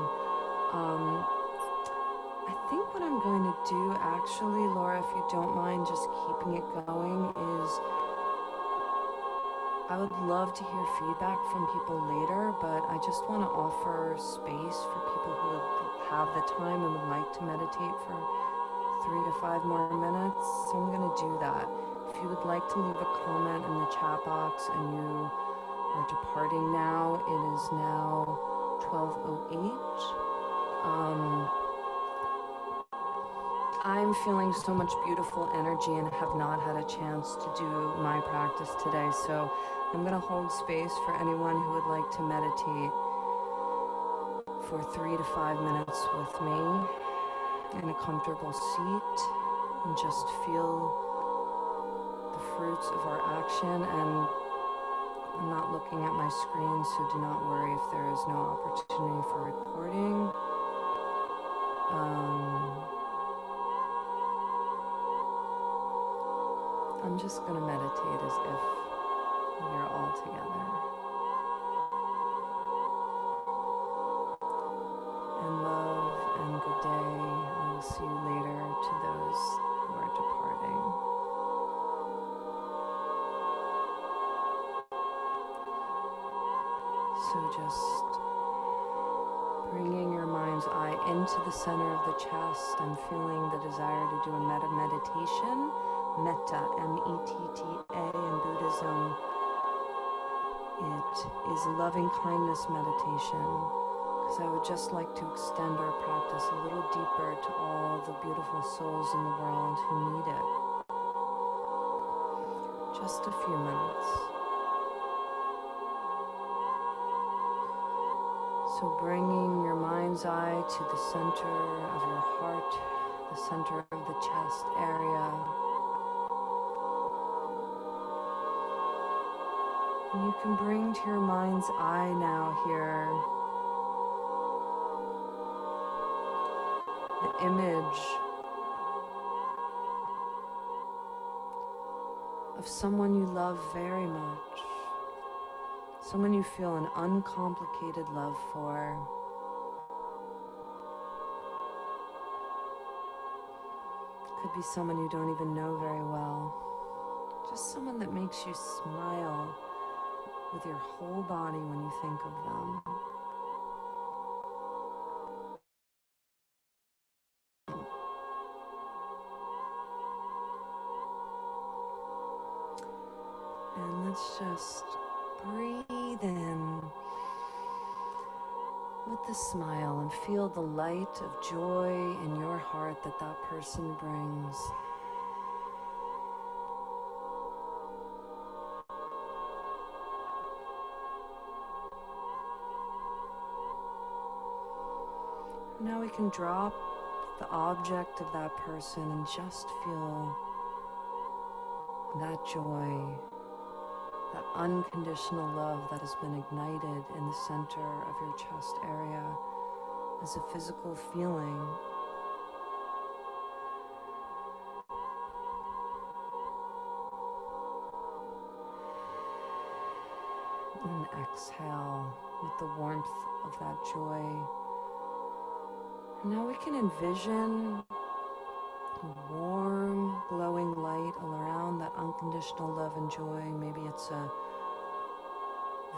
I think what I'm going to do, actually, Laura, if you don't mind just keeping it going, is I would love to hear feedback from people later, but I just want to offer space for people who would have the time and would like to meditate for 3 to 5 more minutes. So I'm going to do that. If you would like to leave a comment in the chat box and you are departing now, it is now 12:08. I'm feeling so much beautiful energy and have not had a chance to do my practice today, so I'm going to hold space for anyone who would like to meditate for 3 to 5 minutes with me in a comfortable seat and just feel the fruits of our action. And I'm not looking at my screen, so do not worry if there is no opportunity for recording. I'm just going to meditate as if we're all together. And love and good day. I will see you later to those who are departing. So just bringing your mind's eye into the center of the chest and feeling the desire to do a meditation. Metta, M-E-T-T-A in Buddhism. It is a loving kindness meditation, because I would just like to extend our practice a little deeper to all the beautiful souls in the world who need it. Just a few minutes. So bringing your mind's eye to the center of your heart, the center of the chest area. And you can bring to your mind's eye now here the image of someone you love very much, someone you feel an uncomplicated love for. Could be someone you don't even know very well, just someone that makes you smile with your whole body when you think of them. And let's just breathe in with a smile and feel the light of joy in your heart that that person brings. Now we can drop the object of that person and just feel that joy, that unconditional love that has been ignited in the center of your chest area as a physical feeling. And exhale with the warmth of that joy. And now we can envision a warm, glowing light all around that unconditional love and joy. Maybe it's a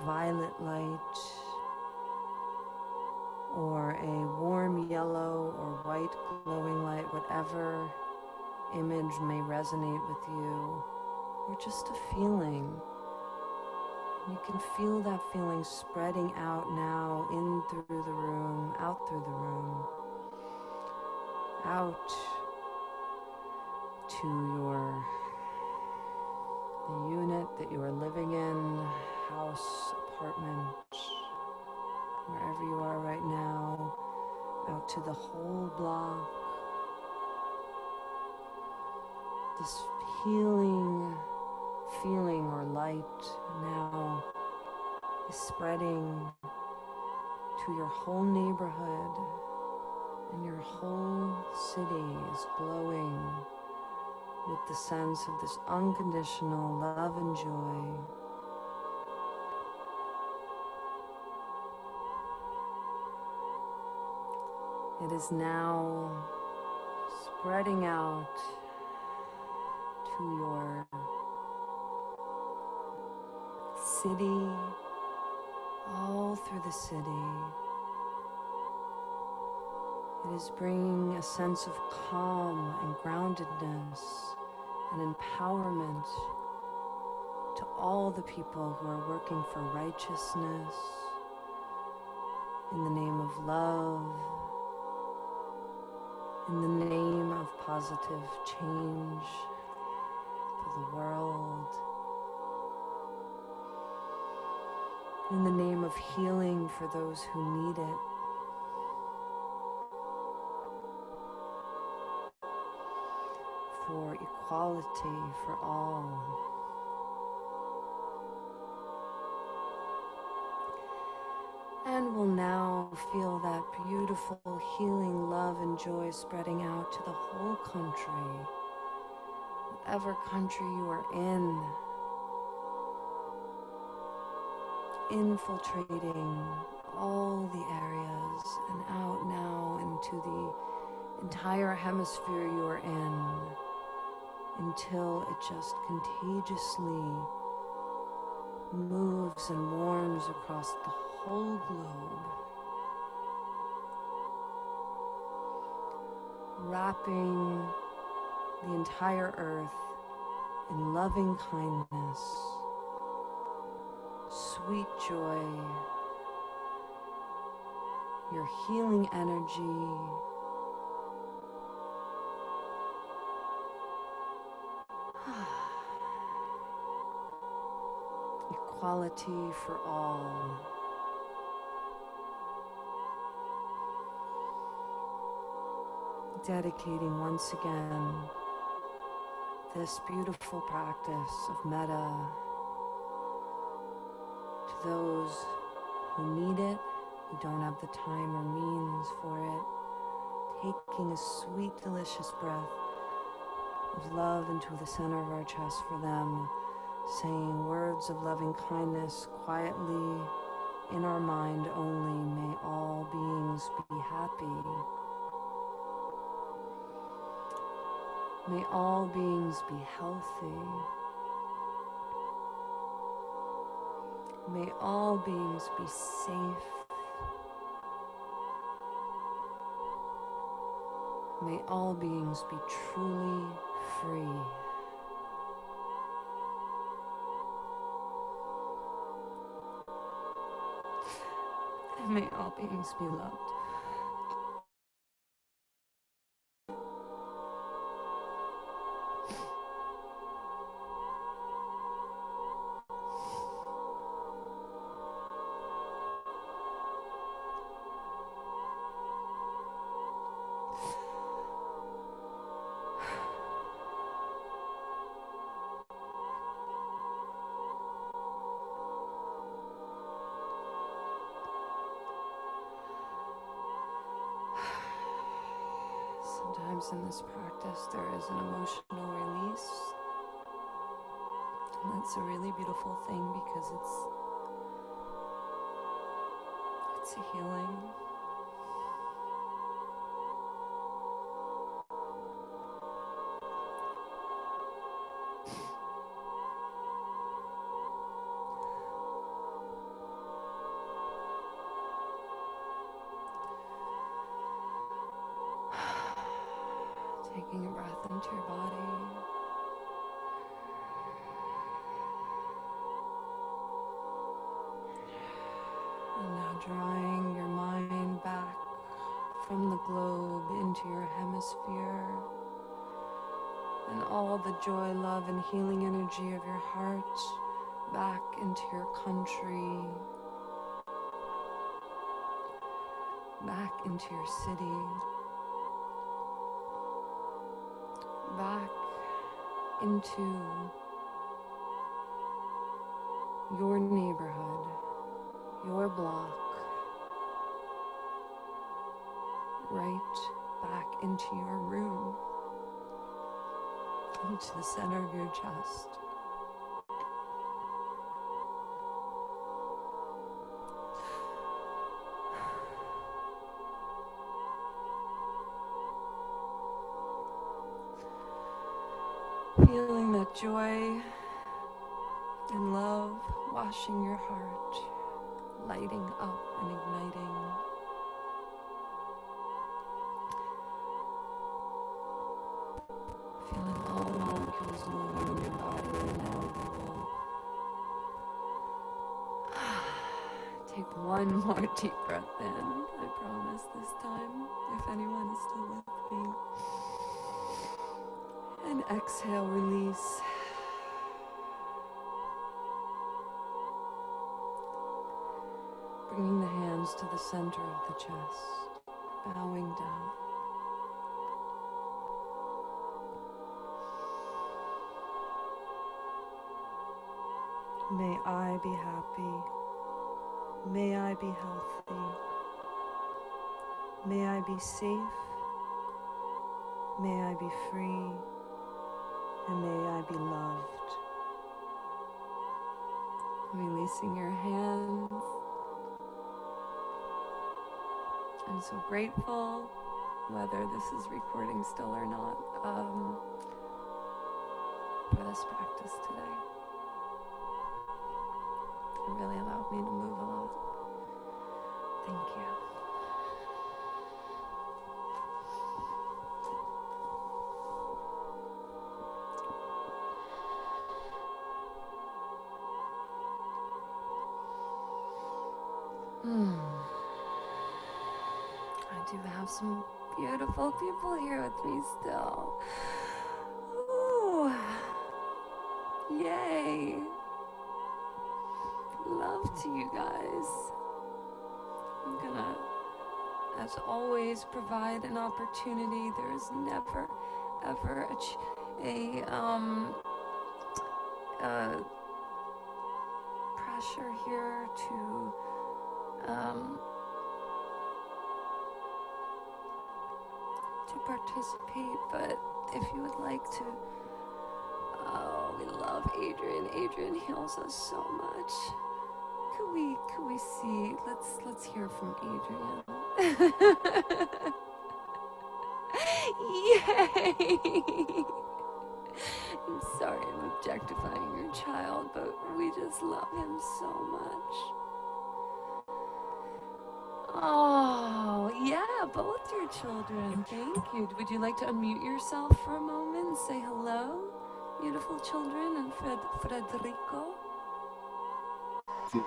violet light, or a warm yellow or white glowing light, whatever image may resonate with you, or just a feeling. You can feel that feeling spreading out now, in through the room, out through the room, out to the unit that you are living in, house, apartment, wherever you are right now, out to the whole block. This healing feeling or light now is spreading to your whole neighborhood, and your whole city is glowing with the sense of this unconditional love and joy. It is now spreading out to your city, all through the city. It is bringing a sense of calm and groundedness and empowerment to all the people who are working for righteousness in the name of love, in the name of positive change for the world, in the name of healing for those who need it. For equality for all. And we'll now feel that beautiful healing love and joy spreading out to the whole country. Whatever country you are in, infiltrating all the areas and out now into the entire hemisphere you are in, until it just contagiously moves and warms across the whole globe, wrapping the entire earth in loving kindness, sweet joy, your healing energy, equality for all. Dedicating once again this beautiful practice of metta to those who need it, who don't have the time or means for it, taking a sweet, delicious breath of love into the center of our chest for them, saying words of loving kindness quietly in our mind only. May all beings be happy. May all beings be healthy. May all beings be safe. May all beings be truly free. May all beings be loved. Sometimes in this practice there is an emotional release, and that's a really beautiful thing because it's a healing. Taking a breath into your body. And now drawing your mind back from the globe into your hemisphere. And all the joy, love, and healing energy of your heart back into your country. Back into your city. Back into your neighborhood, your block, right back into your room, into the center of your chest. Feeling that joy and love washing your heart, lighting up and igniting. Feeling all the molecules moving in your body, and now we will take one more deep breath in. I promise this time, if anyone is still with me. And exhale, release. Bringing the hands to the center of the chest, bowing down. May I be happy. May I be healthy. May I be safe. May I be free. And may I be loved. Releasing your hands. I'm so grateful, whether this is recording still or not, for this practice today. It really allowed me to move a lot. Thank you. I do have some beautiful people here with me still. Ooh. Yay. Love to you guys. I'm gonna, as always, provide an opportunity. There is never, ever pressure here to participate, but if you would like to, we love Adrian. Adrian heals us so much. Could we see? Let's hear from Adrian. Yay! I'm sorry I'm objectifying your child, but we just love him so much. Oh, yeah, both your children. Thank you. Would you like to unmute yourself for a moment and say hello, beautiful children, and Federico? Sí.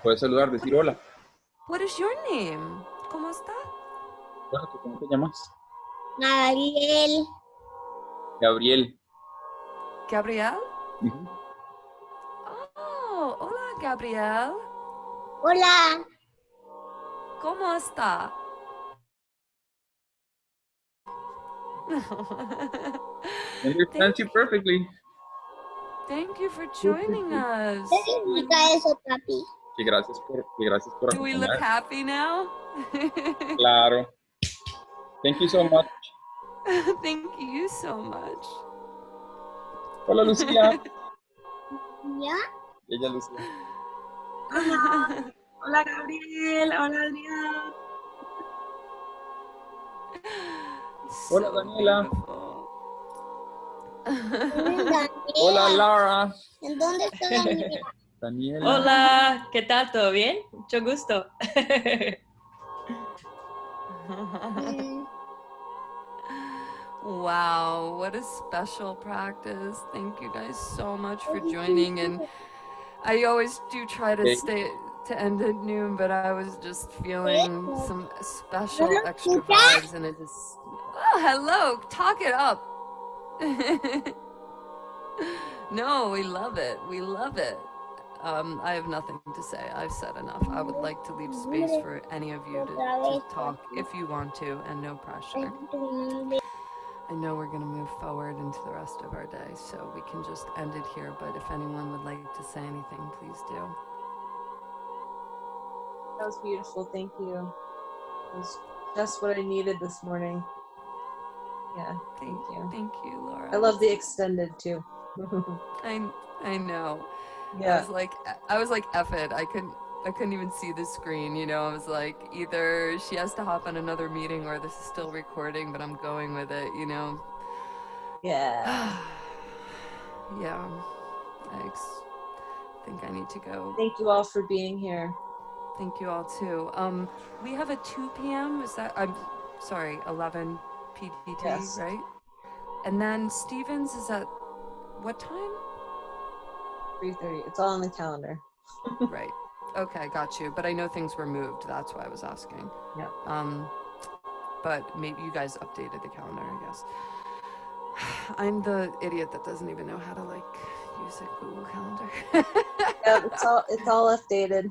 Puedes saludar, decir hola. What is your name? ¿Cómo está? Bueno, ¿tú cómo te llamas? Gabriel. Gabriel. Gabriel? Ujú. Oh, hola, Gabriel. Hola. ¿Cómo está? Understands you perfectly. Thank you for joining us. ¿Qué significa eso, papi? Que gracias por Do we look acompañar. happy now? Claro. Thank you so much. Thank you so much. Hola, Lucía. ¿Ya? Ella, Lucía. Hola. Hola, Gabriel. Hola, Adrián. Hola, So Daniela. beautiful. Daniela. Hola, Lara. ¿En dónde está Daniela? Daniela. Hola, ¿qué tal? ¿Todo bien? Mucho gusto. Wow, what a special practice. Thank you guys so much for joining. And I always do try to end at noon, but I was just feeling some special extra vibes, and it just, oh, hello, talk it up. No, we love it. We love it. I have nothing to say. I've said enough. I would like to leave space for any of you to talk if you want to, and no pressure. I know we're going to move forward into the rest of our day, so we can just end it here. But if anyone would like to say anything, please do. That was beautiful. Thank you. It was just what I needed this morning. Yeah, thank you. Thank you, Laura. I love the extended too. I know. Yeah. I was like, F it. I couldn't even see the screen, you know. I was like, either she has to hop on another meeting or this is still recording, but I'm going with it, you know. Yeah. Yeah. I think I need to go. Thank you all for being here. Thank you all too. We have a 2 p.m. Is that? I'm sorry, 11 PDT, Yes. right? And then Stevens is at what time? 3:30. It's all on the calendar. Right. Okay, got you. But I know things were moved. That's why I was asking. Yeah. But maybe you guys updated the calendar, I guess. I'm the idiot that doesn't even know how to use a Google Calendar. Yeah, it's all updated.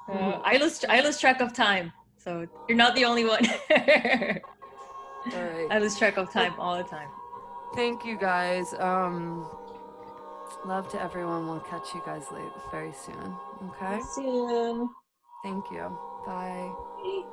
I lose track of time, so you're not the only one. All right. I lose track of time all the time. Thank you guys. Love to everyone. We'll catch you guys very soon. Okay. Soon. Thank you. Bye. Bye.